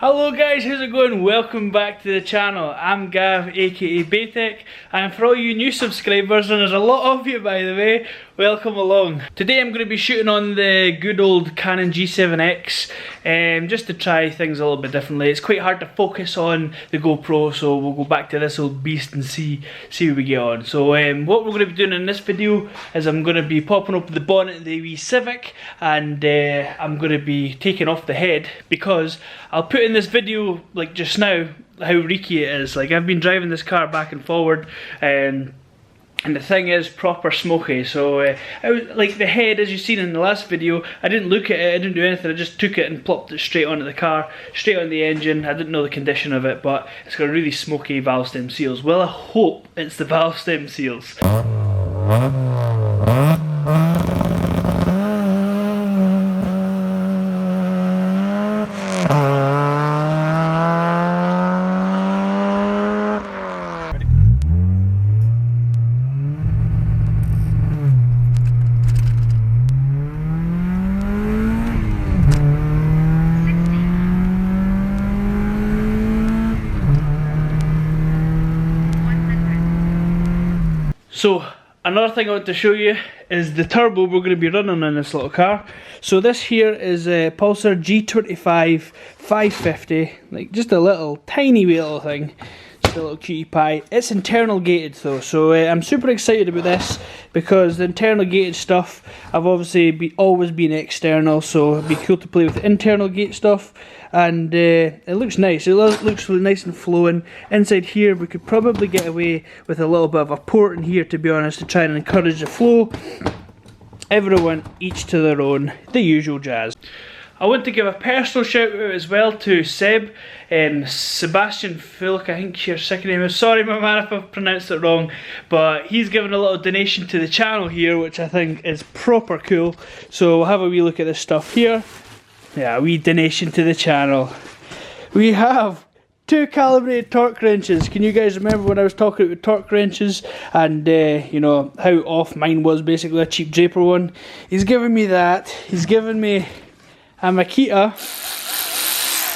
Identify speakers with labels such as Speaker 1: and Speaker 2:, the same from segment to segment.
Speaker 1: Hello guys, how's it going? Welcome back to the channel. I'm Gav, aka BEYTEK, and for all you new subscribers, and there's a lot of you by the way, welcome along. Today I'm going to be shooting on the good old Canon G7X, just to try things a little bit differently. It's quite hard to focus on the GoPro, so we'll go back to this old beast and see how we get on. So what we're going to be doing in this video is I'm going to be popping open the bonnet of the wee Civic, and I'm going to be taking off the head, because I'll put in this video like just now how reeky it is. Like, I've been driving this car back and forward, and the thing is proper smoky. So I was, like, the head, as you've seen in the last video, I didn't look at it, I didn't do anything, I just took it and plopped it straight onto the car, straight on the engine. I didn't know the condition of it, but it's got a really smoky valve stem seals. Well, I hope it's the valve stem seals. So another thing I want to show you is the turbo we're going to be running in this little car. So this here is a Pulsar G25 550, like just a little tiny wee little thing, just a little cutie pie. It's internal gated though, so I'm super excited about this, because the internal gated stuff I've obviously always been external, so it'd be cool to play with the internal gate stuff. And it looks nice, it looks really nice and flowing. Inside here we could probably get away with a little bit of a port in here, to be honest, to try and encourage the flow. Everyone each to their own, the usual jazz. I want to give a personal shout out as well to Seb, Sebastian Fulk, I think your second name is. Sorry my man if I've pronounced it wrong, but he's given a little donation to the channel here, which I think is proper cool. So we'll have a wee look at this stuff here. Yeah, a wee donation to the channel. We have 2 calibrated torque wrenches. Can you guys remember when I was talking about torque wrenches and you know how off mine was, basically a cheap Draper one? He's given me that. He's given me a Makita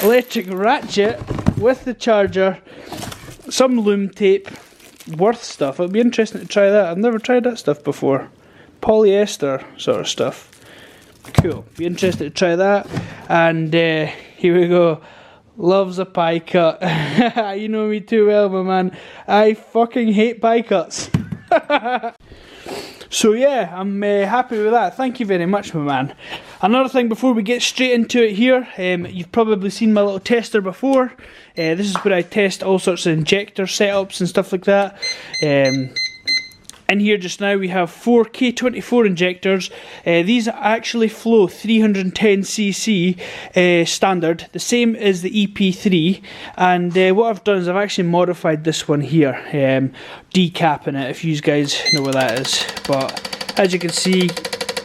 Speaker 1: electric ratchet with the charger, some loom tape, worth stuff. It'll be interesting to try that. I've never tried that stuff before. Polyester sort of stuff. Cool, be interested to try that. And here we go. Loves a pie cut. You know me too well, my man. I fucking hate pie cuts. So yeah, I'm happy with that. Thank you very much, my man. Another thing before we get straight into it here, you've probably seen my little tester before. This is where I test all sorts of injector setups and stuff like that. In here just now we have 4 K24 injectors. These actually flow 310cc standard, the same as the EP3. And what I've done is I've actually modified this one here, decapping it, if you guys know what that is. But as you can see,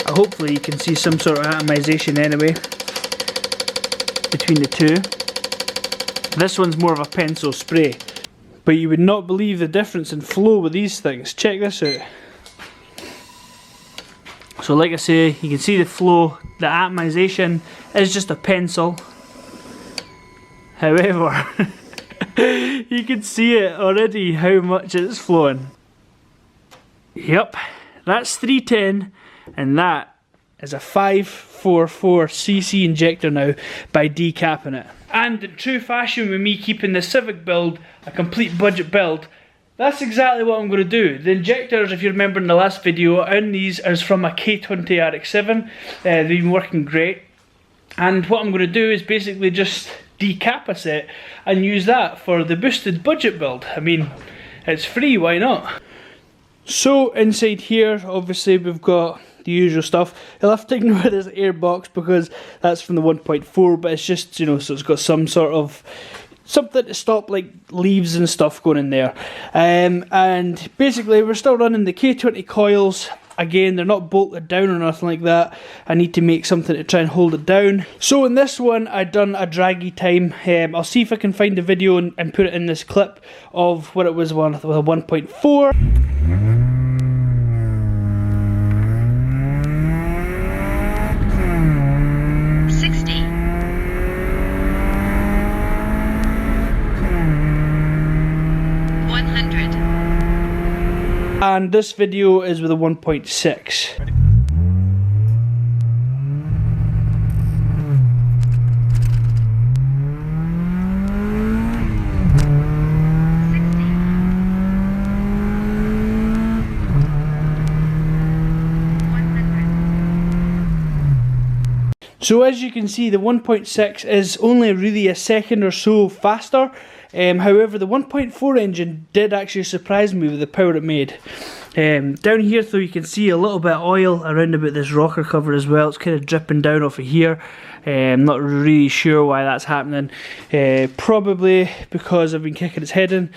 Speaker 1: hopefully you can see some sort of atomization anyway between the two. This one's more of a pencil spray. But you would not believe the difference in flow with these things. Check this out. So like I say, you can see the flow, the atomization is just a pencil. However, you can see it already how much it's flowing. Yep, that's 310, and that is a 544cc injector now by decapping it. And in true fashion with me keeping the Civic build a complete budget build, that's exactly what I'm going to do. The injectors, if you remember in the last video, on these is from a K20 RX7. They've been working great. And what I'm going to do is basically just decap a set and use that for the boosted budget build. I mean, it's free, why not? So inside here, obviously we've got the usual stuff. You'll have to ignore this air box because that's from the 1.4, but it's just, you know, so it's got some sort of something to stop like leaves and stuff going in there. And basically we're still running the K20 coils. Again, they're not bolted down or nothing like that. I need to make something to try and hold it down. So in this one, I've done a draggy time. I'll see if I can find the video and put it in this clip of what it was with a 1.4. and this video is with a 1.6. So as you can see, the 1.6 is only really a second or so faster. However, the 1.4 engine did actually surprise me with the power it made. Down here though, you can see a little bit of oil around about this rocker cover as well. It's kind of dripping down off of here. I'm not really sure why that's happening. Probably because I've been kicking its head in.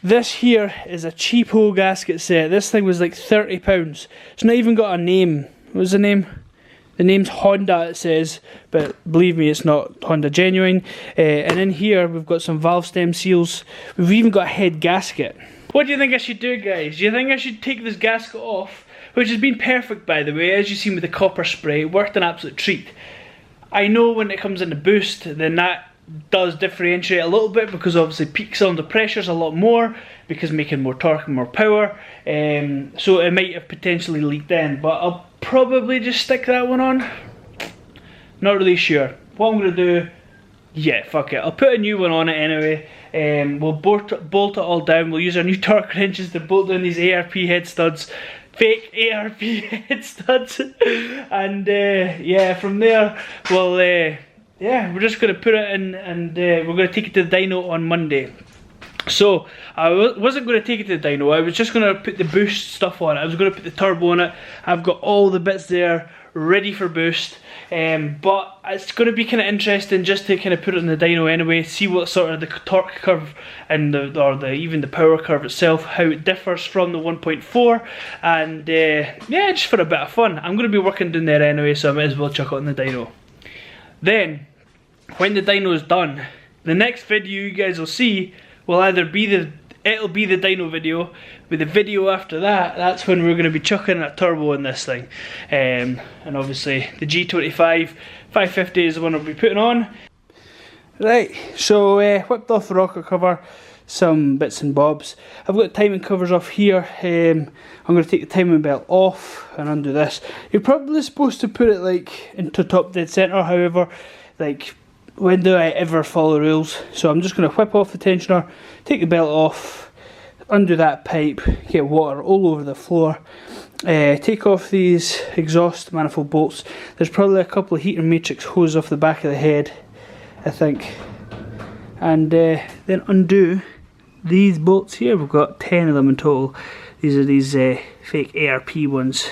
Speaker 1: This here is a cheapo gasket set. This thing was like £30. It's not even got a name. What's the name? The name's Honda, it says, but believe me, it's not Honda genuine. And in here, we've got some valve stem seals. We've even got a head gasket. What do you think I should do, guys? Do you think I should take this gasket off? Which has been perfect, by the way, as you've seen with the copper spray. It worked an absolute treat. I know when it comes in the boost, then that does differentiate a little bit, because obviously peak cylinder pressure is a lot more, because making more torque and more power. So it might have potentially leaked in, but I'll probably just stick that one on. Not really sure. What I'm going to do, yeah, fuck it. I'll put a new one on it anyway. We'll bolt it all down. We'll use our new torque wrenches to bolt down these ARP head studs. Fake ARP head studs. And yeah, from there, we'll, yeah, we're just going to put it in, and we're going to take it to the dyno on Monday. So, I wasn't going to take it to the dyno, I was just going to put the boost stuff on it. I was going to put the turbo on it. I've got all the bits there ready for boost. But it's going to be kind of interesting just to kind of put it in the dyno anyway, see what sort of the torque curve and even the power curve itself, how it differs from the 1.4, and yeah, just for a bit of fun. I'm going to be working down there anyway, so I might as well chuck it on the dyno. Then, when the dyno is done, the next video you guys will see will either be it'll be the dyno video. With the video after that, that's when we're going to be chucking a turbo in this thing. And obviously the G25 550 is the one I'll be putting on. Right, so whipped off the rocker cover, some bits and bobs. I've got timing covers off here. I'm going to take the timing belt off and undo this. You're probably supposed to put it like into top dead center, however, like, when do I ever follow rules? So I'm just going to whip off the tensioner, take the belt off, undo that pipe, get water all over the floor, take off these exhaust manifold bolts. There's probably a couple of heater matrix hoses off the back of the head, I think. And then undo these bolts here. We've got 10 of them in total. These are these fake ARP ones.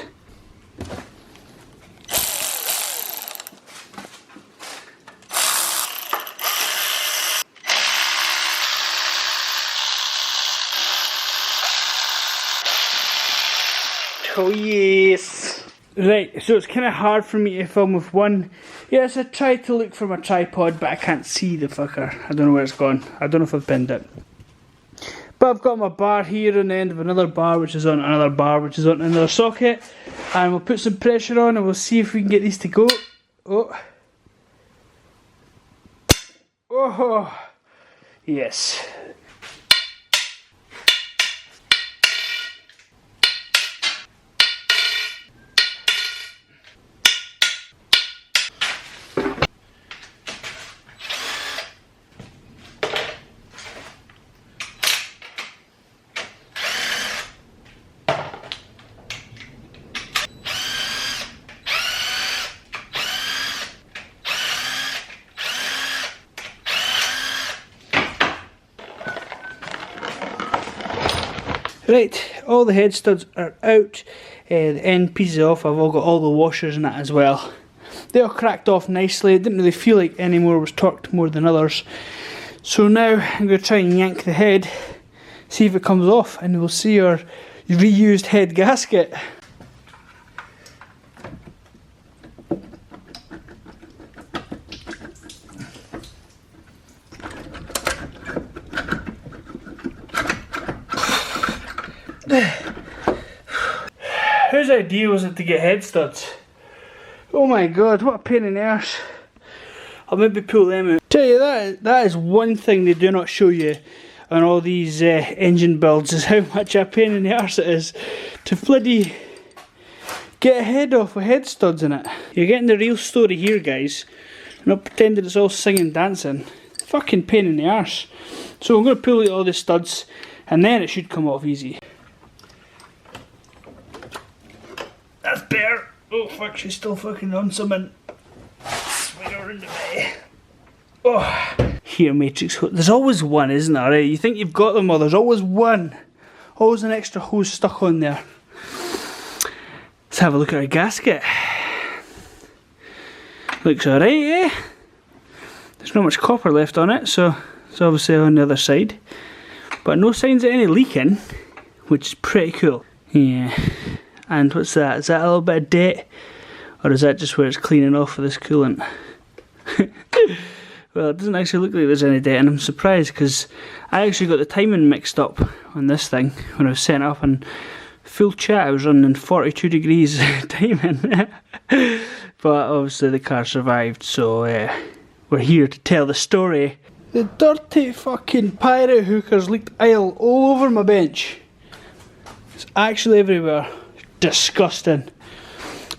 Speaker 1: Oh yes! Right, so it's kind of hard for me to film with one. Yes, I tried to look for my tripod, but I can't see the fucker. I don't know where it's gone. I don't know if I've pinned it. But I've got my bar here on the end of another bar, which is on another bar, which is on another socket. And we'll put some pressure on and we'll see if we can get these to go. Oh. Oh. Yes. Right, all the head studs are out, the end pieces off. I've all got all the washers and that as well. They all cracked off nicely. It didn't really feel like any more was torqued more than others. So now I'm going to try and yank the head, see if it comes off, and we'll see our reused head gasket. Whose idea was it to get head studs? Oh my god, what a pain in the arse. I'll maybe pull them out. Tell you, that is one thing they do not show you on all these engine builds is how much a pain in the arse it is to bloody get a head off with head studs in it. You're getting the real story here, guys. I'm not pretending it's all singing and dancing. Fucking pain in the arse. So I'm going to pull out all the studs and then it should come off easy. That's better. Oh fuck, she's still fucking on something. Swing her in the way. Oh. Here, matrix hose. There's always one, isn't there? Right? You think you've got them all, there's always one. Always an extra hose stuck on there. Let's have a look at our gasket. Looks alright, eh? There's not much copper left on it, so it's obviously on the other side. But no signs of any leaking, which is pretty cool. Yeah. And what's that? Is that a little bit of debt? Or is that just where it's cleaning off with this coolant? Well, it doesn't actually look like there's any debt, and I'm surprised because I actually got the timing mixed up on this thing when I was setting up, and full chat I was running 42 degrees timing. But obviously the car survived, so we're here to tell the story. The dirty fucking pirate hookers leaked oil all over my bench. It's actually everywhere. Disgusting.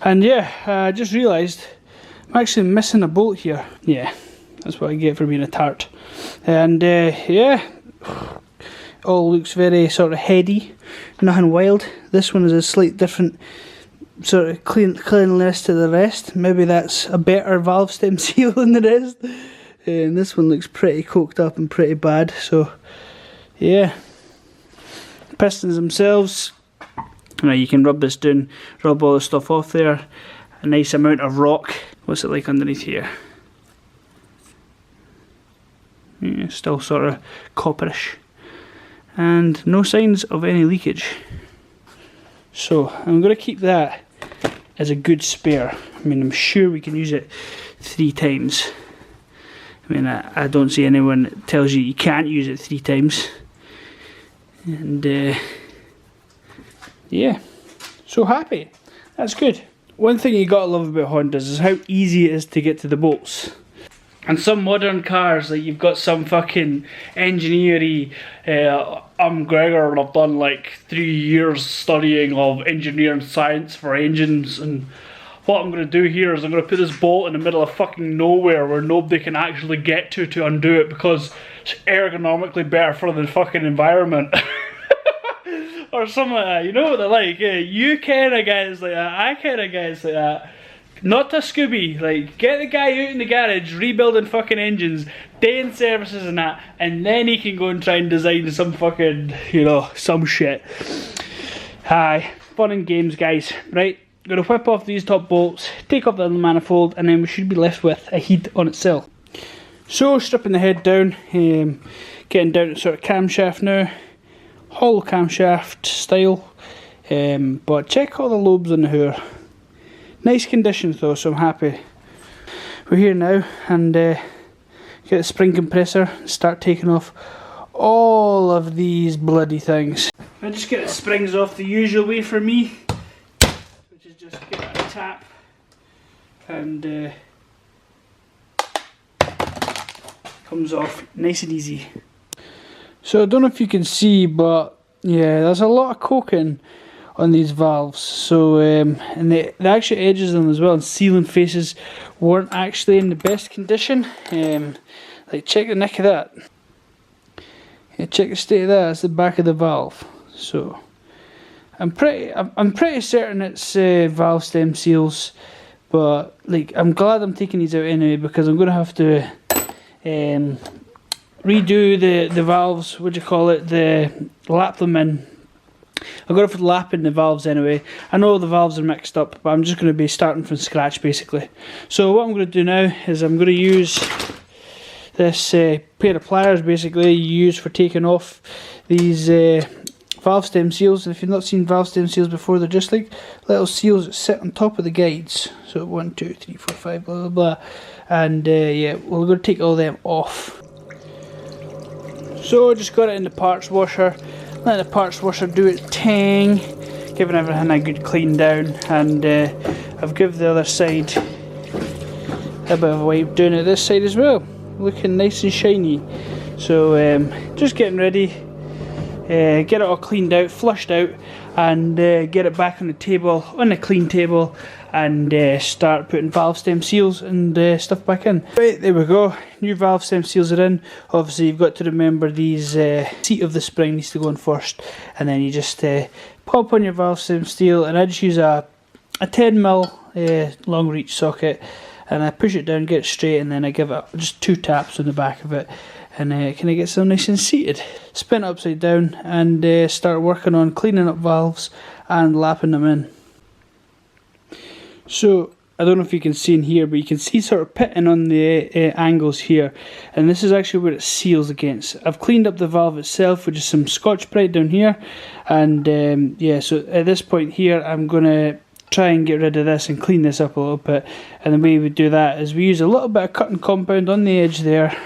Speaker 1: And yeah, I just realised I'm actually missing a bolt here. Yeah, that's what I get for being a tart. And yeah, all looks very sort of heady, nothing wild. This one is a slight different sort of cleanliness to the rest. Maybe that's a better valve stem seal than the rest. And this one looks pretty coked up and pretty bad. So yeah, pistons themselves. Now you can rub this down, rub all the stuff off there. A nice amount of rock. What's it like underneath here? Yeah, still sort of copperish. And no signs of any leakage. So I'm going to keep that as a good spare. I mean, I'm sure we can use it 3 times. I mean, I don't see anyone that tells you can't use it 3 times. And yeah, so happy. That's good. One thing you gotta love about Hondas is how easy it is to get to the bolts. And some modern cars, like you've got some fucking engineering, I'm Gregor and I've done like 3 years studying of engineering science for engines, and what I'm going to do here is I'm going to put this bolt in the middle of fucking nowhere where nobody can actually get to undo it because it's ergonomically better for the fucking environment. Or something like that, you know what they're like, you kind of guys like that, I kind of guys like that. Not a Scooby, like get the guy out in the garage rebuilding fucking engines, doing services and that, and then he can go and try and design some fucking, you know, some shit. Hi, fun and games guys, right? Gonna whip off these top bolts, take off the other manifold, and then we should be left with a head on itself. So stripping the head down, getting down to sort of camshaft now. Hollow camshaft style, but check all the lobes on the hood. Nice conditions though, so I'm happy. We're here now, and get the spring compressor and start taking off all of these bloody things. I just get the springs off the usual way for me, which is just give it a tap, and comes off nice and easy. So I don't know if you can see, but yeah, there's a lot of coking on these valves. So and the actual edges of them as well, and sealing faces weren't actually in the best condition. Like check the neck of that. Yeah, check the state of that. That's the back of the valve. So I'm pretty certain it's valve stem seals, but like I'm glad I'm taking these out anyway because I'm gonna have to redo the valves, what do you call it, lap them in. I'm going to lap in the valves anyway. I know the valves are mixed up, but I'm just going to be starting from scratch basically. So what I'm going to do now is I'm going to use this pair of pliers basically you use for taking off these valve stem seals. And if you've not seen valve stem seals before, they're just like little seals that sit on top of the guides. So 1, 2, 3, 4, 5, blah blah blah. And yeah, we're going to take all them off. So I just got it in the parts washer, let the parts washer do its thing, giving everything a good clean down, and I've given the other side a bit of a wipe down at this side as well, looking nice and shiny. So just getting ready, get it all cleaned out, flushed out, and get it back on the table, on the clean table, and start putting valve stem seals and stuff back in. Right, there we go, new valve stem seals are in. Obviously you've got to remember these seat of the spring needs to go in first, and then you just pop on your valve stem seal, and I just use a 10mm long reach socket, and I push it down, get it straight, and then I give it just 2 taps on the back of it, and kind of gets them nice and seated. Spin it upside down and start working on cleaning up valves and lapping them in. So I don't know if you can see in here, but you can see sort of pitting on the angles here, and this is actually where it seals against. I've cleaned up the valve itself with just some Scotch-Brite down here, and yeah, so at this point here I'm going to try and get rid of this and clean this up a little bit. And the way we do that is we use a little bit of cutting compound on the edge there.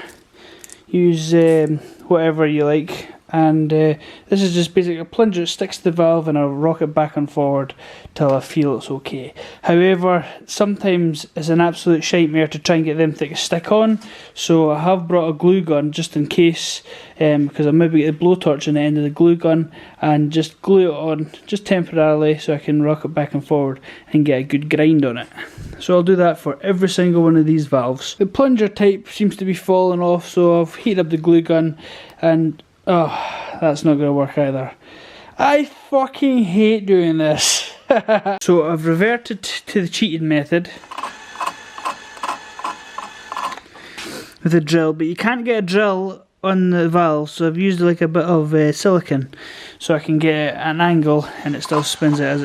Speaker 1: Use whatever you like, and this is just basically a plunger that sticks to the valve, and I'll rock it back and forward till I feel it's okay. However, sometimes it's an absolute shitmare to try and get them to stick on, so I have brought a glue gun just in case, because I'll maybe get a blowtorch on the end of the glue gun and just glue it on just temporarily so I can rock it back and forward and get a good grind on it. So I'll do that for every single one of these valves. The plunger type seems to be falling off, so I've heated up the glue gun, and oh, that's not going to work either. I fucking hate doing this. So I've reverted to the cheated method with a drill, but you can't get a drill on the valve, so I've used like a bit of silicone so I can get an angle and it still spins it as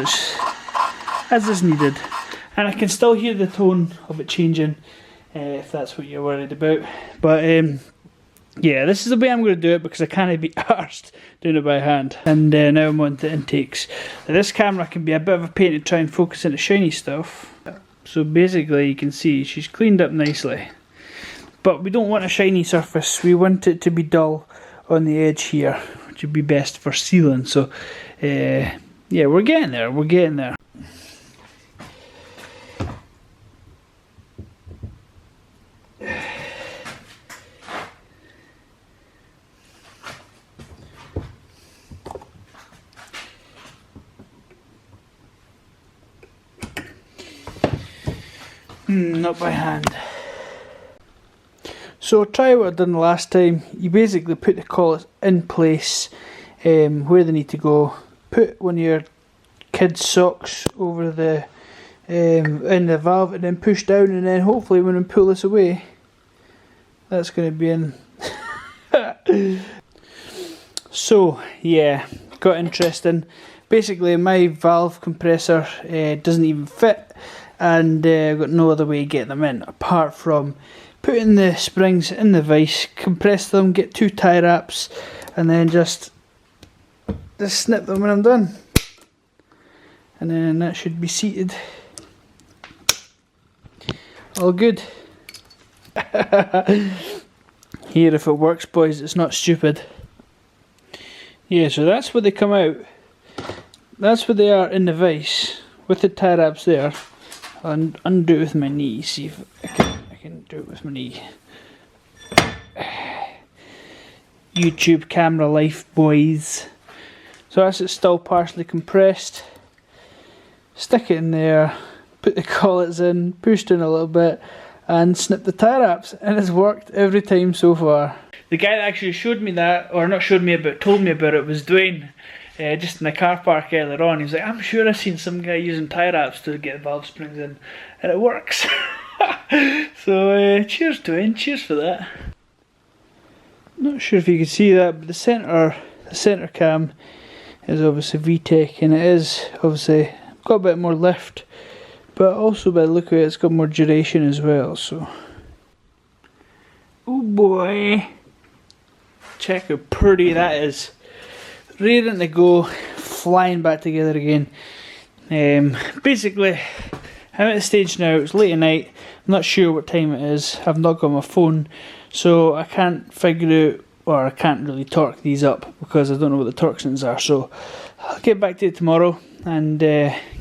Speaker 1: it's needed. And I can still hear the tone of it changing, if that's what you're worried about. But yeah, this is the way I'm going to do it because I can't be arsed doing it by hand. And now I'm on to intakes. Now, this camera can be a bit of a pain to try and focus into shiny stuff. So basically you can see she's cleaned up nicely. But we don't want a shiny surface, we want it to be dull on the edge here, which would be best for sealing. So yeah, we're getting there, we're getting there. Not by hand. So try what I done the last time. You basically put the collets in place where they need to go. Put one of your kids' socks over the in the valve, and then push down, and then hopefully when we pull this away, that's going to be in. So yeah, got interesting. Basically my valve compressor doesn't even fit, and I've got no other way to get them in apart from putting the springs in the vise, compress them, get 2 tie wraps, and then just snip them when I'm done, and then that should be seated. All good. Here, if it works, boys, it's not stupid. Yeah, so that's where they come out. That's where they are in the vise with the tie wraps there. I'll undo it with my knee, see if I can do it with my knee. YouTube camera life, boys. So that's it, still partially compressed. Stick it in there, put the collets in, pushed in a little bit, and snip the tie wraps, and it's worked every time so far. The guy that actually showed me that, or not showed me but told me about it, was Dwayne. Just in the car park earlier on, he was like, I'm sure I've seen some guy using tie wraps to get the valve springs in, and it works. So cheers Dwayne, cheers for that. Not sure if you can see that, but the centre cam is obviously BEYTEK, and it is obviously got a bit more lift, but also by the look of it, it's got more duration as well. So, oh boy, check how pretty that is. Ready to go, flying back together again. Basically, I'm at the stage now, it's late at night, I'm not sure what time it is, I've not got my phone, so I can't figure out, or I can't really torque these up because I don't know what the torque are, so I'll get back to it tomorrow and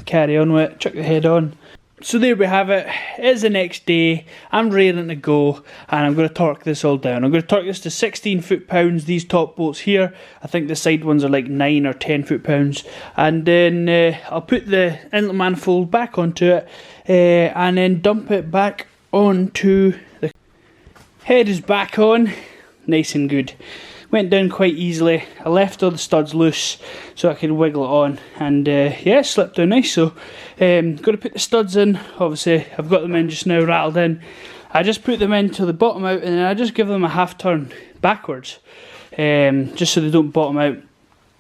Speaker 1: carry on with it, chuck the head on, So there we have it. It's the next day. I'm raring to go, and I'm going to torque this all down. I'm going to torque this to 16 foot-pounds, these top bolts here. I think the side ones are like 9 or 10 foot-pounds. And then I'll put the inlet manifold back onto it, and then dump it back onto the head. Is back on, nice and good. Went down quite easily. I left all the studs loose so I could wiggle it on, and yeah, slipped down nice. So got to put the studs in. Obviously I've got them in just now, rattled in. I just put them in till the bottom out, and then I just give them a half turn backwards, just so they don't bottom out.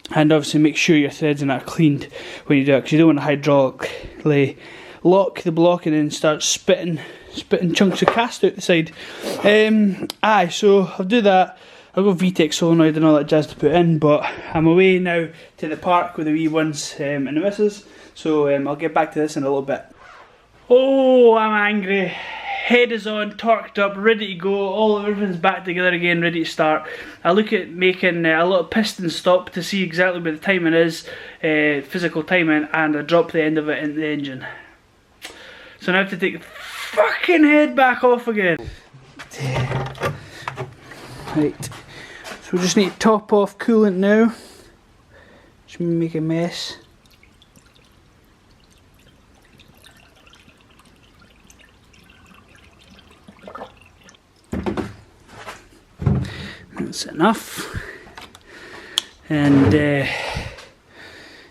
Speaker 1: And obviously make sure your threads are not cleaned when you do it, because you don't want to hydraulically lock the block and then start spitting chunks of cast out the side. So I'll do that. I've got BEYTEK solenoid and all that jazz to put in, but I'm away now to the park with the wee ones and the missus, so I'll get back to this in a little bit. Oh, I'm angry. Head is on, torqued up, ready to go, everything's back together again, ready to start. I look at making a little piston stop to see exactly where the timing is, physical timing, and I drop the end of it into the engine. So now I have to take the fucking head back off again. Right, so we just need to top off coolant now. Just make a mess. That's enough. And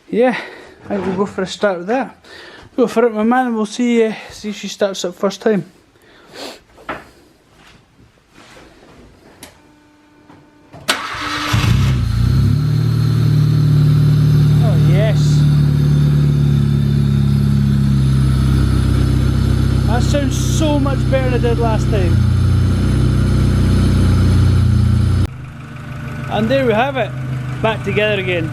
Speaker 1: yeah, I think we'll go for a start with that. Go for it, my man, and we'll see if she starts up first time. That sounds so much better than it did last time. And there we have it, back together again.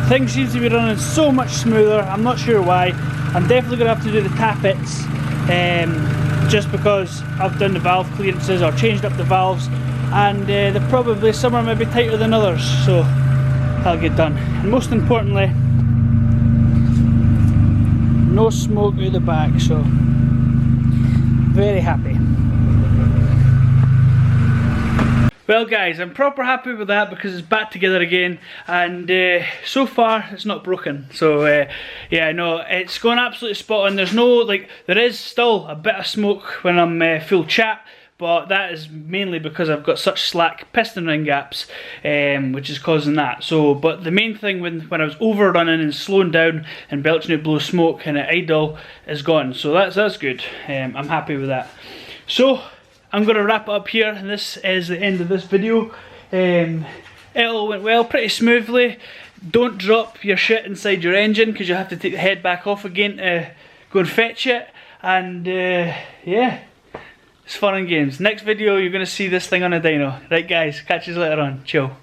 Speaker 1: Things seem to be running so much smoother. I'm not sure why. I'm definitely going to have to do the tappets, just because I've done the valve clearances or changed up the valves, and they're probably some are maybe tighter than others, so that'll get done. And most importantly, no smoke out the back, so very happy. Well guys, I'm proper happy with that because it's back together again, and so far it's not broken. So yeah, no, it's going absolutely spot on. There's no, there is still a bit of smoke when I'm full chat, but that is mainly because I've got such slack piston ring gaps, which is causing that. So, but the main thing when I was overrunning and slowing down and belching out blow smoke and at idle is gone. So that's good. I'm happy with that. So I'm going to wrap it up here, and this is the end of this video. It all went well, pretty smoothly. Don't drop your shit inside your engine, because you'll have to take the head back off again to go and fetch it. And yeah, it's fun and games. Next video you're going to see this thing on a dyno. Right guys, catch you later on. Chill.